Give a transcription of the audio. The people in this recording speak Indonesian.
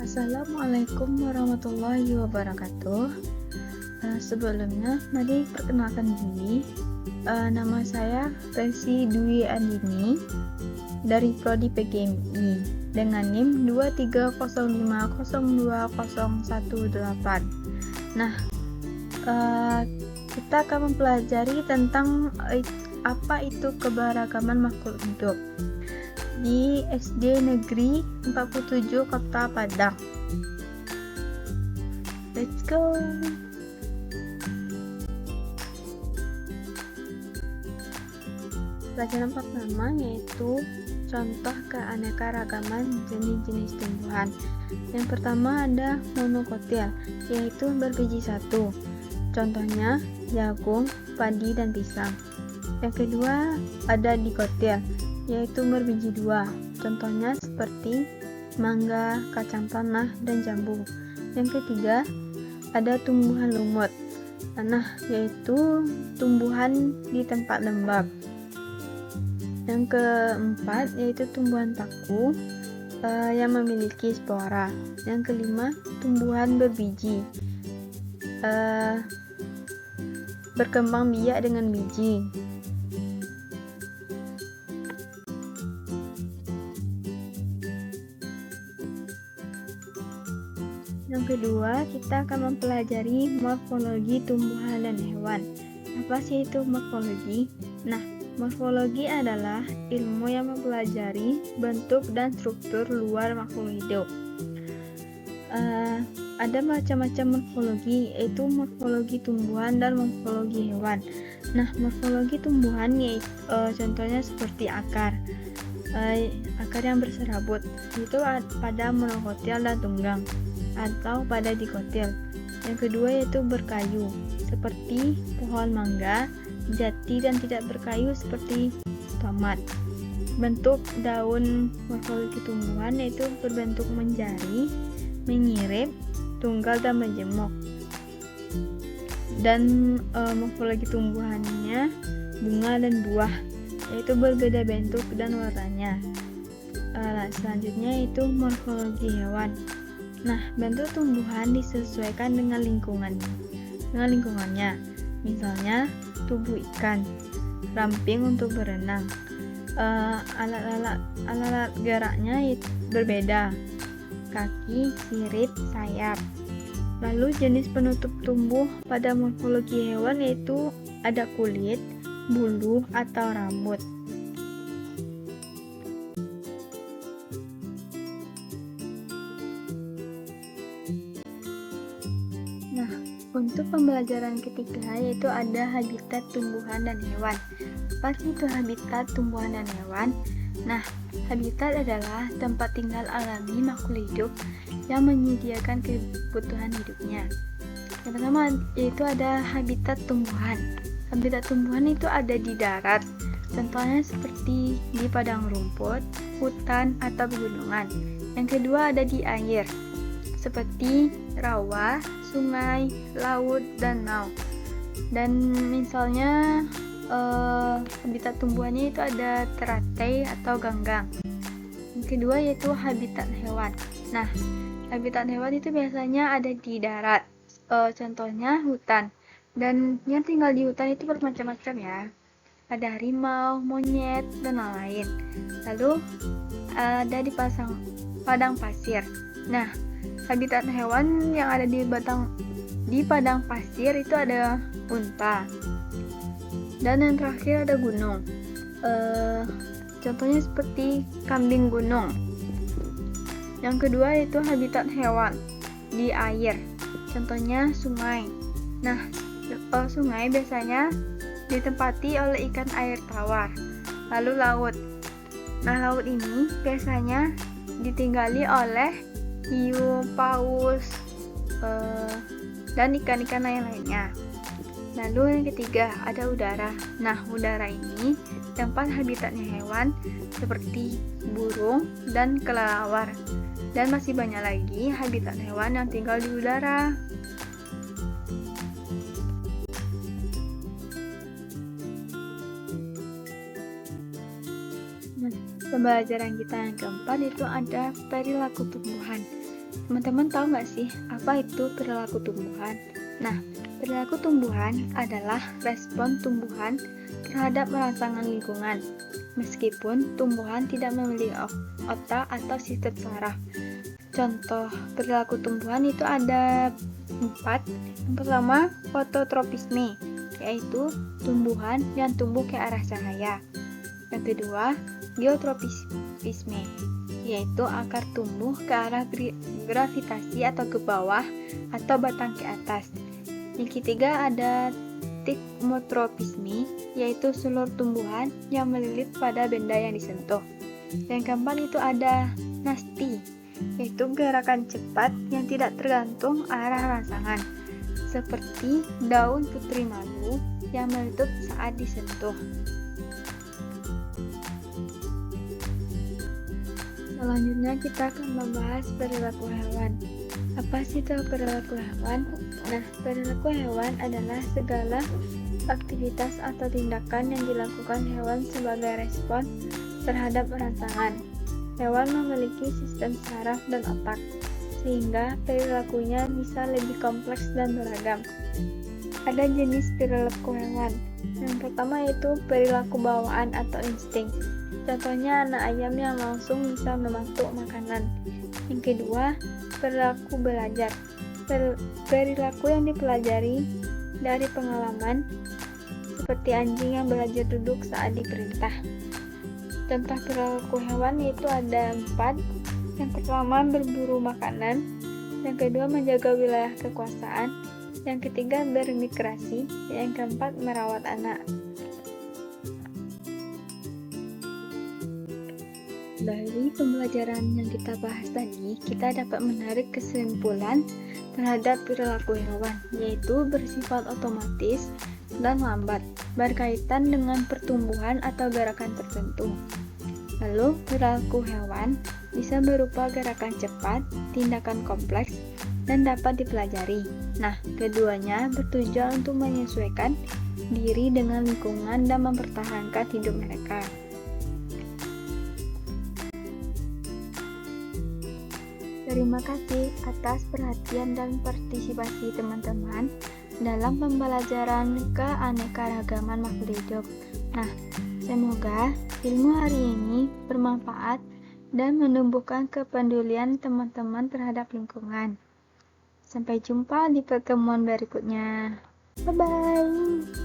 Assalamualaikum warahmatullahi wabarakatuh. Sebelumnya, mari perkenalkan diri. Nama saya Versi Dwi Andini dari Prodi PGMI dengan NIM 2305020118. Nah, kita akan mempelajari tentang apa itu keberagaman makhluk hidup di SD Negeri 47 Kota Padang. Let's go. Pelajaran pertama yaitu contoh keanekaragaman jenis-jenis tumbuhan. Yang pertama ada monokotil, yaitu berbiji satu. Contohnya jagung, padi, dan pisang. Yang kedua ada dikotil, yaitu berbiji dua. Contohnya seperti mangga, kacang tanah, dan jambu. Yang ketiga ada tumbuhan lumut tanah, yaitu tumbuhan di tempat lembab. Yang keempat yaitu tumbuhan paku yang memiliki spora. Yang kelima tumbuhan berbiji berkembang biak dengan biji. Yang kedua, kita akan mempelajari morfologi tumbuhan dan hewan. Apa sih itu morfologi? Nah, morfologi adalah ilmu yang mempelajari bentuk dan struktur luar makhluk hidup. Ada macam-macam morfologi, yaitu morfologi tumbuhan dan morfologi hewan. Nah, morfologi tumbuhan yaitu contohnya seperti akar yang berserabut, itu pada monokotil dan tunggang, atau pada dikotil. Yang kedua yaitu berkayu, seperti pohon mangga, jati, dan tidak berkayu seperti tomat. Bentuk daun morfologi tumbuhan yaitu berbentuk menjari, mengirit, tunggal, dan menjemuk. Dan morfologi tumbuhannya bunga dan buah, yaitu berbeda bentuk dan warnanya. Selanjutnya itu morfologi hewan. Nah, bentuk tumbuhan disesuaikan dengan lingkungannya. Misalnya tubuh ikan, ramping untuk berenang. Alat geraknya berbeda, kaki, sirip, sayap. Lalu jenis penutup tumbuh pada morfologi hewan yaitu ada kulit, bulu, atau rambut. Nah, untuk pembelajaran ketiga yaitu ada habitat tumbuhan dan hewan. Apa sih itu habitat tumbuhan dan hewan? Nah, habitat adalah tempat tinggal alami makhluk hidup yang menyediakan kebutuhan hidupnya. Yang pertama yaitu ada habitat tumbuhan. Habitat tumbuhan itu ada di darat, contohnya seperti di padang rumput, hutan, atau pegunungan. Yang kedua ada di air, seperti rawa, sungai, laut, danau. Dan misalnya habitat tumbuhannya itu ada teratai atau ganggang. Yang kedua yaitu habitat hewan. Nah, habitat hewan itu biasanya ada di darat, contohnya hutan. Dan yang tinggal di hutan itu bermacam-macam ya. Ada harimau, monyet, dan lain-lain. Lalu ada di padang pasir. Nah, habitat hewan yang ada di padang pasir itu ada unta. Dan yang terakhir ada gunung. Contohnya seperti kambing gunung. Yang kedua yaitu habitat hewan di air. Contohnya sungai. Nah, sungai biasanya ditempati oleh ikan air tawar. Lalu laut. Nah, laut ini biasanya ditinggali oleh hiu, paus, dan ikan-ikan lain-lainnya. Lalu yang ketiga ada udara. Nah, udara ini tempat habitatnya hewan seperti burung dan kelelawar. Dan masih banyak lagi habitat hewan yang tinggal di udara. Nah, pembelajaran kita yang keempat itu ada perilaku tumbuhan. Teman-teman tahu nggak sih apa itu perilaku tumbuhan? Nah, perilaku tumbuhan adalah respon tumbuhan terhadap rangsangan lingkungan. Meskipun tumbuhan tidak memiliki otak atau sistem saraf. Contoh perilaku tumbuhan itu ada 4. Yang pertama, fototropisme, yaitu tumbuhan yang tumbuh ke arah cahaya. Yang kedua, geotropisme, yaitu akar tumbuh ke arah gravitasi atau ke bawah atau batang ke atas. Yang ketiga ada tikmotropisme, yaitu seluruh tumbuhan yang melilit pada benda yang disentuh. Yang keempat itu ada nasti, yaitu gerakan cepat yang tidak tergantung arah rangsangan, seperti daun putri malu yang meletup saat disentuh. Selanjutnya kita akan membahas perilaku hewan. Apa sih itu perilaku hewan? Nah, perilaku hewan adalah segala aktivitas atau tindakan yang dilakukan hewan sebagai respon terhadap rangsangan. Hewan memiliki sistem saraf dan otak, sehingga perilakunya bisa lebih kompleks dan beragam. Ada jenis perilaku hewan. Yang pertama yaitu perilaku bawaan atau insting. Contohnya anak ayam yang langsung bisa mematuk makanan. Yang kedua, perilaku belajar. Perilaku yang dipelajari dari pengalaman, seperti anjing yang belajar duduk saat diperintah. Contoh perilaku hewan yaitu ada 4. Yang pertama, berburu makanan. Yang kedua, menjaga wilayah kekuasaan. Yang ketiga, bermigrasi. Yang keempat, merawat anak. Dari pembelajaran yang kita bahas tadi, kita dapat menarik kesimpulan terhadap perilaku hewan, yaitu bersifat otomatis dan lambat, berkaitan dengan pertumbuhan atau gerakan tertentu. Lalu, perilaku hewan bisa berupa gerakan cepat, tindakan kompleks, dan dapat dipelajari. Nah, keduanya bertujuan untuk menyesuaikan diri dengan lingkungan dan mempertahankan hidup mereka. Terima kasih atas perhatian dan partisipasi teman-teman dalam pembelajaran keanekaragaman makhluk hidup. Nah, semoga ilmu hari ini bermanfaat dan menumbuhkan kepedulian teman-teman terhadap lingkungan. Sampai jumpa di pertemuan berikutnya. Bye-bye.